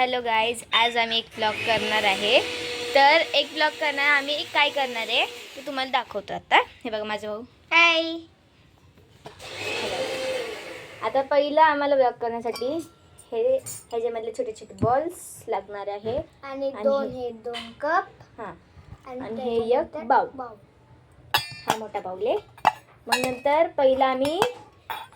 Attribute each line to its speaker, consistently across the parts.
Speaker 1: Hello guys, आज आम्ही एक ब्लॉग करणार आहे. तर एक ब्लॉग करणार आम्ही काय करणार आहे ते तुम्हाला दाखवतो. आता हे बघा माझा भाऊ. हाय. आता पहिलं आम्हाला ब्लॉग करण्यासाठी ह्याच्यामधले छोटे छोटे बॉल्स लागणार आहे
Speaker 2: आणि दोन कप.
Speaker 1: हां, आणि हे एक बाउल. हा मोठा बाउल आहे. मग नंतर पहिलं आम्ही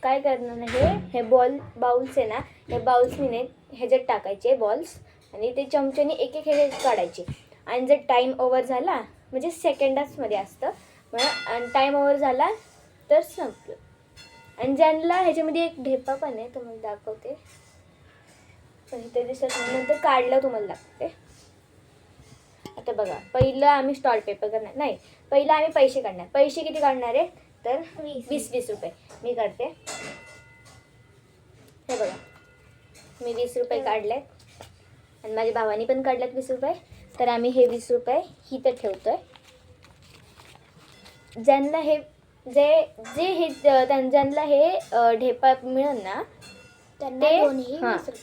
Speaker 1: काय करणार आहे, हे बाउल्स आहे ना, हे बाउल्सने ह्याच्यात टाकायचे बॉल्स आणि ते चमच्याने एक एक ह्याच्यात काढायचे. आणि जर टाईम ओव्हर झाला म्हणजे सेकंदाचमध्ये असतं, मग टाईम ओव्हर झाला तर संपलं. आणि ज्यांना ह्याच्यामध्ये एक ढेपा पण आहे, तुम्हाला दाखवते. ते दिसत नंतर काढलं तुम्हाला लागते. आता बघा, पहिलं आम्ही स्टॉल पेपर करणार नाही, पहिलं आम्ही पैसे काढणार. पैसे किती काढणार आहे तर 20 रुपये मी काढते. हे बघा, मी 20 रुपये काढलेत आणि माझ्या भावानी पण काढलेत 20 रुपये. तर आम्ही हे 20 रुपये इथं ठेवतोय. ज्यांना हे ज्यांना हे ढेपा मिळेल ना, ते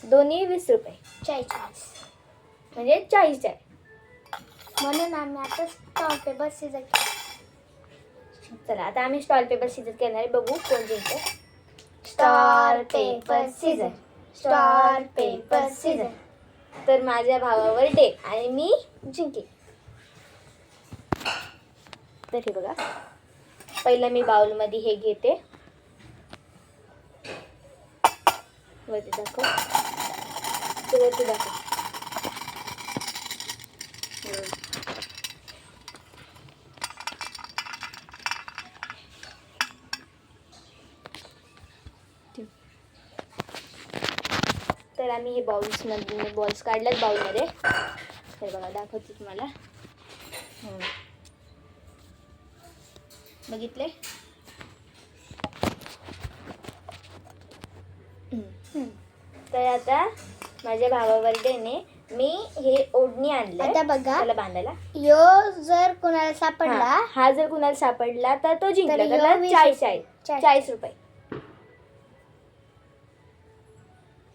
Speaker 1: दोन्ही 20 रुपये,
Speaker 2: 40
Speaker 1: म्हणजे 40 आहे.
Speaker 2: म्हणून आम्ही आता स्टॉल पेपर सीझर.
Speaker 1: चला आता आम्ही स्टॉल पेपर सीझर करणार आहे. बघू कोण जिंकते.
Speaker 2: Stall paper scissor, stall paper scissor.
Speaker 1: तर माझ्या भावावर डे आणि मी जिंकले. तर हे बघा, पहिलं मी बाउलमध्ये हे घेते. वरती दाखव, वरती दाखव. तर आम्ही हे बाउल्समध्ये बॉल्स काढल्यात बाउलमध्ये. तर बघा, दाखवते तुम्हाला. बघितले. तर आता माझ्या भावावर डेने मी हे ओढणी आणलं.
Speaker 2: आता बघा,
Speaker 1: त्याला बांधायला.
Speaker 2: यो जर कुणाला सापडला,
Speaker 1: हा जर कुणाला सापडला तर तो जिंकला. त्याला 40 रुपये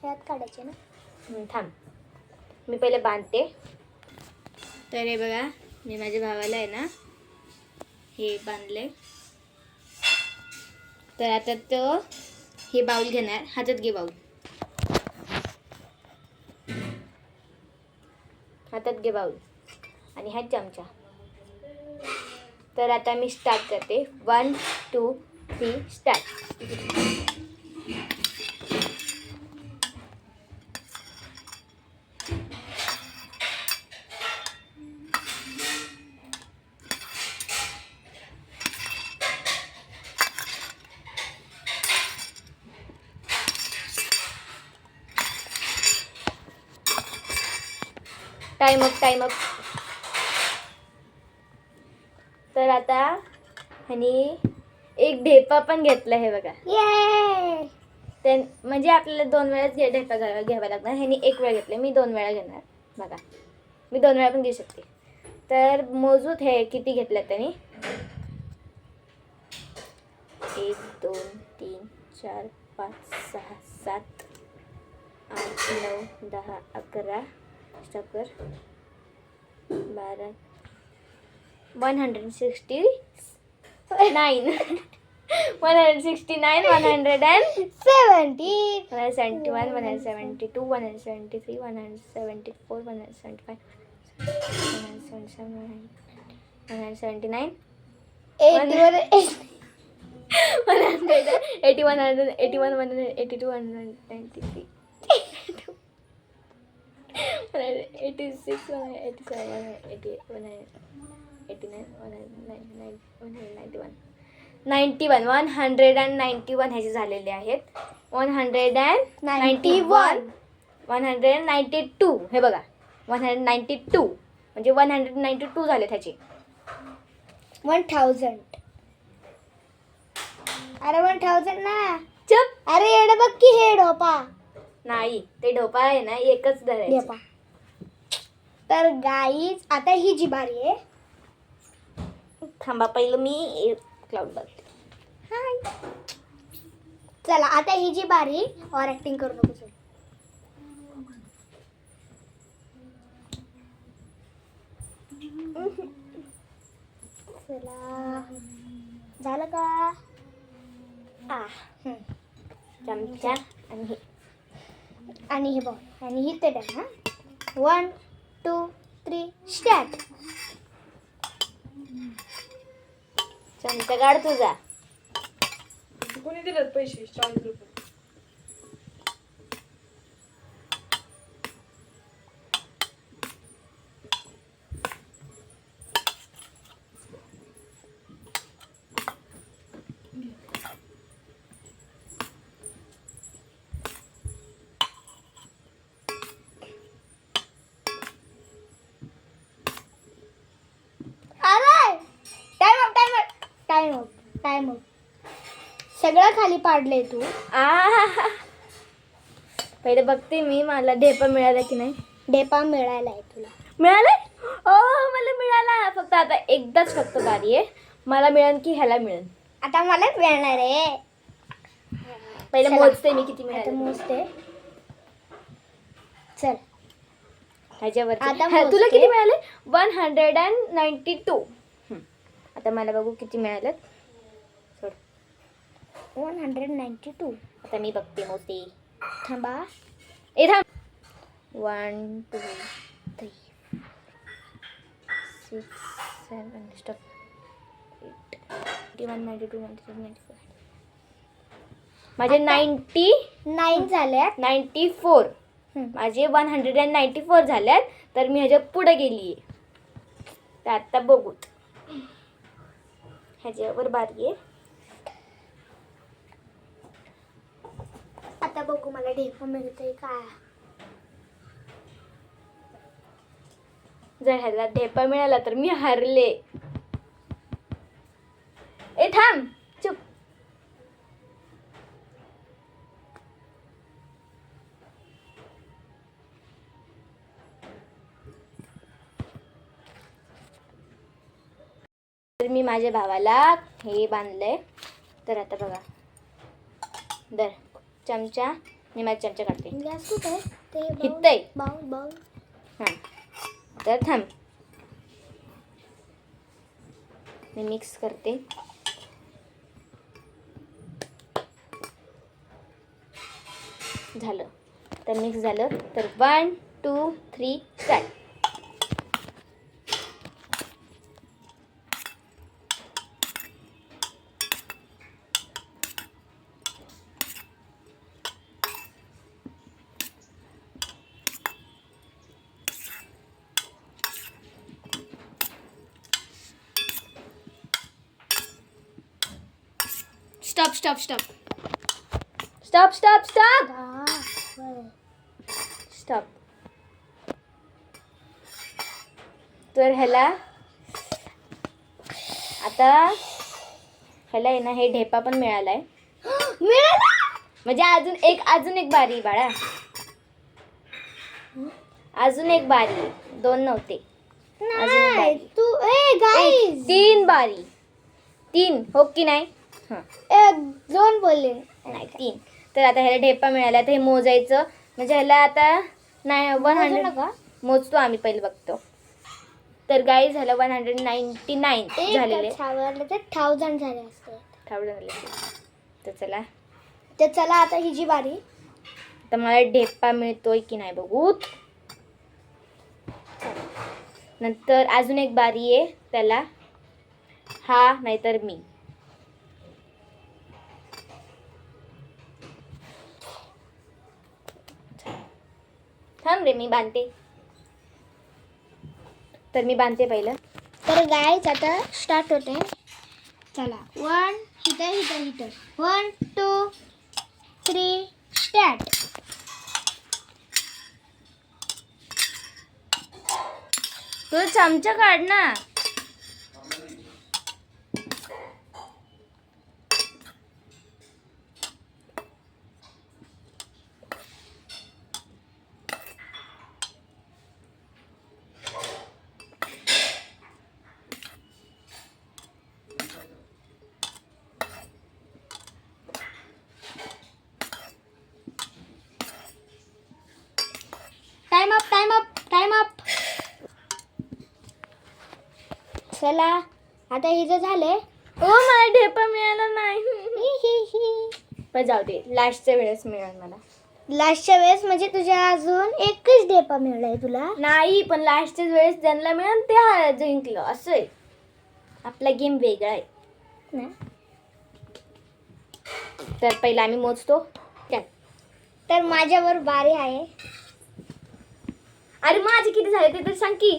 Speaker 2: ह्यात काढायचे ना.
Speaker 1: थांब, मी पहिले बांधते. तर हे बघा, मी माझ्या भावाला आहे ना हे बांधले. तर आता तो हे बाउल घेणार. हातात घे बाउल, हातात घे बाउल आणि हा चमचा. तर आता मी स्टार्ट करते. 1 2 3 स्टार्ट. Time up. तर आता आणि एक ढेपा पण घेतला. हे बघा, ते म्हणजे आपल्याला 2 वेळाच ढेपा घ्यावा लागणार. ह्यानी 1 वेळा घेतला, मी 2 वेळा घेणार. बघा, मी 2 वेळा पण घेऊ शकते. तर मोजूत हे किती घेतलं त्यांनी. 1 2 3 4 5 6 7 8 9 10 11 12 169 169 170 171 172 173 174 175 177 179 181 182 193 186 187 189 191 ह्याचे झालेले आहेत. 191 192. हे बघा, 192 म्हणजे 192 झाले ह्याचे.
Speaker 2: 1000. अरे 1000 ना.
Speaker 1: चुप.
Speaker 2: अरे एवढं बघ की, हे ढोपा
Speaker 1: नाही, ते ढोपा आहे ना, एकच धरायचं.
Speaker 2: तर गाईज, आता ही जी बारी आहे.
Speaker 1: थांबा, पहिलं मी क्लाउड बघते.
Speaker 2: चला, आता ही जी बारी और ऍक्टिंग करू नको. चला झालं का
Speaker 1: चमचा आणि हे
Speaker 2: आणि हे बॉल आणि ही ते टाक. 1 2 3 स्टार्ट.
Speaker 1: चमचा काढ तुझा.
Speaker 3: कोणी दिलेत पैसे 40 रुपये?
Speaker 2: अरे टाइम अप. सगळं खाली पाडलंय तू.
Speaker 1: पहिले बघते मी मला ढेपा मिळाला की नाही.
Speaker 2: ढेपा मिळालाय तुला.
Speaker 1: मिळालाय. मला मिळाला. फक्त आता एकदाच फक्त बारी आहे. मला मिळेल की ह्याला मिळेल.
Speaker 2: आता मला मिळणार आहे.
Speaker 1: पहिले
Speaker 2: चला.
Speaker 1: मोजते मी किती
Speaker 2: आता
Speaker 1: मिळाले.
Speaker 2: मोजते. चल
Speaker 1: ह्याच्यावर
Speaker 2: आता
Speaker 1: तुला
Speaker 2: मोजते.
Speaker 1: किती मिळाले. 192. आता मला बघू किती मिळाले.
Speaker 2: 192.
Speaker 1: आता मी बघते मोजते.
Speaker 2: थांबा.
Speaker 1: ए थांब. 1 2 3 6 7 स्टॉप 8 91 92 93 94. माझे
Speaker 2: 9 झाल्यात.
Speaker 1: 94. माझे 194 झाल्यात. तर मी ह्याच्या पुढे गेली आहे. तर आता बघू. ह्याच्यावर बारी आहे.
Speaker 2: आता बघू मला ढेपा मिळतंय का.
Speaker 1: जर ह्याला ढेपा मिळाला तर मी हारले. ए थांब. चुप. तर मी माझ्या भावाला हे बांधलंय. तर आता बघा. दर चमचा. मी माझा चमचा काढते.
Speaker 2: गॅस कुठे आहे? ते
Speaker 1: इथं आहे.
Speaker 2: बाउल.
Speaker 1: हां. तर थांब. मी मिक्स करते. झालं. तर मिक्स झालं. तर 1 2 3 स्टार्ट. स्टॉप. तर ह्याला आता ह्याला आहे ना हे ढेपा पण मिळालाय. म्हणजे अजून एक बारी बाळा. अजून एक बारी. 2 नव्हते. अजून एक
Speaker 2: नाही
Speaker 1: बारी.
Speaker 2: तू गाईज
Speaker 1: 3 बारी. 3 हो की नाही. हां
Speaker 2: 2 बोलले.
Speaker 1: नाही 3. तर आता ह्याला ढेपा मिळाला. तर हे मोजायचं. म्हणजे ह्याला आता नाही 100
Speaker 2: नका.
Speaker 1: मोजतो आम्ही पहिले बघतो. तर गाई झालं 199 झालेले.
Speaker 2: 1000 झाले असते.
Speaker 1: तर चला.
Speaker 2: तर चला आता ही जी बारी.
Speaker 1: तर मला ढेपा मिळतोय की नाही बघू. नंतर अजून एक बारी आहे. त्याला हा नाहीतर मी. थांब रे मी बांधते. तर मी बांधते पहिलं.
Speaker 2: तर गाईज आता स्टार्ट होते. चला 1 हिटर 1 2 3 स्टार्ट.
Speaker 1: तू चमचा काढ ना.
Speaker 2: Time up. चला आता हिचं झालंय.
Speaker 1: ओ मला ढेपा मिळाला नाही. पण जाऊ दे, लास्टच्या वेळेस मिळेल मला.
Speaker 2: लास्टच्या वेळेस म्हणजे तुझ्या अजून एकच ढेपा मिळालाय तुला.
Speaker 1: नाही, पण लास्टच्या वेळेस ज्यांना मिळेल ते जिंकलं असं आहे. आपला गेम वेगळा आहे.
Speaker 2: ना?
Speaker 1: तर पहिला आम्ही मोजतो. काय?
Speaker 2: तर माझ्यावर बारी आहे.
Speaker 1: अरे माझे किती झाले ते तर सांग की.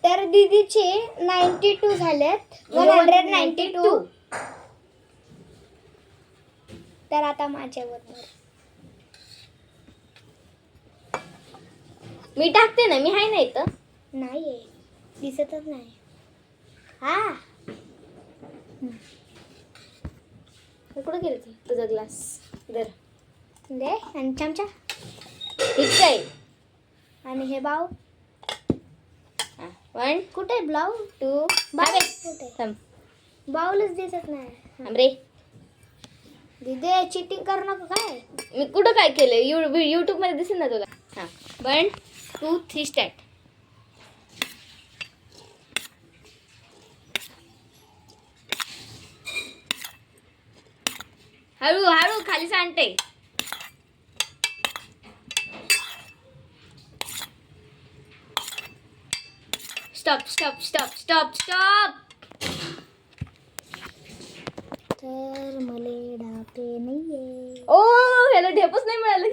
Speaker 2: तर दीदीचे 92 झालेत. 192. तर आता माझ्यावर
Speaker 1: मी टाकते ना, मी आहे ना इथं.
Speaker 2: नाहीये, दिसतच नाही. हा
Speaker 1: कुठं गेलं ते तुझा ग्लास? दर
Speaker 2: दे. आणि चमचा
Speaker 1: ठीक आहे.
Speaker 2: आणि हे बाऊ
Speaker 1: 1
Speaker 2: कुठे? ब्लाऊ
Speaker 1: 2
Speaker 2: बाऊ कुठे?
Speaker 1: थांब
Speaker 2: बाऊलच दिसत नाही.
Speaker 1: थांब रे.
Speaker 2: दीदी चिटिंग करू नको काय.
Speaker 1: मी कुठं काय केलंय? युट्यूब मध्ये दिसेल ना तुला. हां 1 2 3 स्टार्ट. हळू हळू खाली सांडते. Stop stop stop stop stop.
Speaker 2: तर मले डाके नाहीये.
Speaker 1: ओ ह्याला ढेपच नाही मिळालं.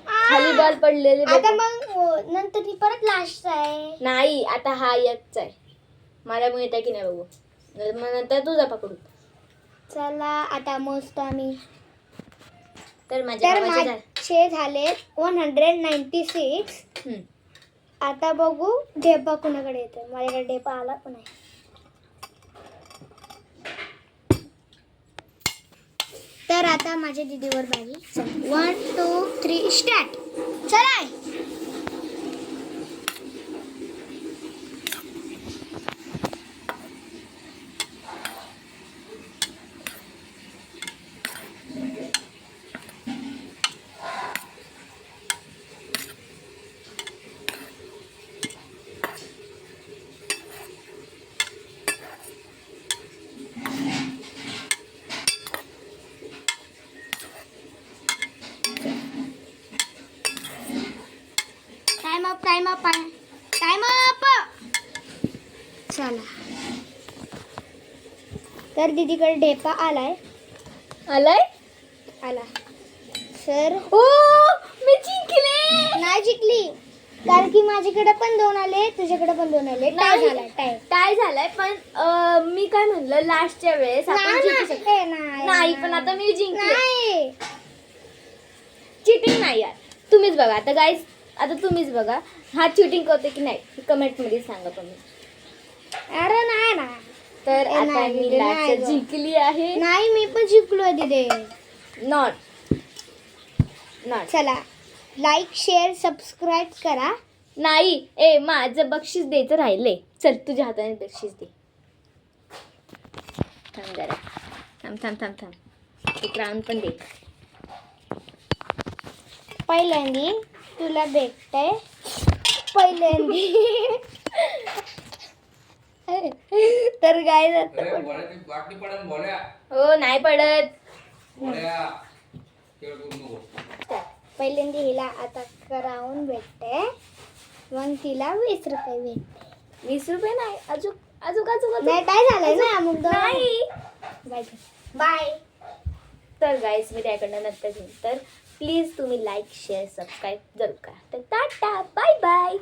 Speaker 1: खाली बॉल पडलेले
Speaker 2: आता
Speaker 1: बघ.
Speaker 2: मग नंतर ही परत लास्ट आहे.
Speaker 1: नाही, आता हा एकच आहे. मला मिळत आहे की नाही बघू. मग नंतर तुझा पकडू.
Speaker 2: चला आता मोजतो आम्ही.
Speaker 1: तर माझ्या
Speaker 2: तर
Speaker 1: भावाचे
Speaker 2: माझे झाले 196.
Speaker 1: हम्म.
Speaker 2: आता बघू ढेपा कुणाकडे येतो. माझ्याकडे ढेपा आला पण आहे. तर आता माझ्या दीदीवर बारी. 1 2 3 स्टार्ट. चला. Time up time up time up. चला. तर दीदीकडे ढेपा आलाय.
Speaker 1: आलाय.
Speaker 2: आला. सर
Speaker 1: ओ मी जिंकले.
Speaker 2: नाही जिंकली कारण की माझ्याकडे पण 2 आले, तुझ्याकडे पण 2 आले. टाय
Speaker 1: नाही.
Speaker 2: झालाय. टाय
Speaker 1: काय झालंय पण मी काय म्हणलं लास्टच्या वेळेस आपण जिंकू शकतो. नाही पण आता मी जिंकले.
Speaker 2: नाही.
Speaker 1: चिटिंग नाही यार. तुम्हीच बघा आता गाईज. आता तुम्हीच बघा हा चिटिंग करते की नाही कमेंट मध्ये सांगा तुम्ही.
Speaker 2: अरे नाही ना.
Speaker 1: तर आता
Speaker 2: नाही,
Speaker 1: मी
Speaker 2: नाही
Speaker 1: लास्ट
Speaker 2: गं.
Speaker 1: जिंकली आहे.
Speaker 2: नाही मी पण जिंकलोय दीदी.
Speaker 1: नॉट
Speaker 2: चला लाईक शेअर सबस्क्राईब करा.
Speaker 1: नाही ए माझं बक्षीस द्यायचं राहिले. चल तुझ्या हाताने बक्षीस दे. थांब जरा. थांब थांब थांब थांब. एक राऊंड पण दे.
Speaker 2: पहिल्यांदी तुला भेटतंय. पहिल्यांदी तर काय
Speaker 1: हो नाही पडत.
Speaker 2: पहिल्यांदी हिला आता करावून भेटते. मग तिला 20 रुपये भेटते.
Speaker 1: 20 रुपये नाही अजून अजून अजून
Speaker 2: नाही काय झालंय ना मग
Speaker 1: नाही.
Speaker 2: Bye bye.
Speaker 1: तर गाईस मी त्याकडनं नंतर घेईन. तर प्लीज तुम्ही लाईक शेअर सबस्क्राईब जरूर करा. तर टाटा बाय बाय.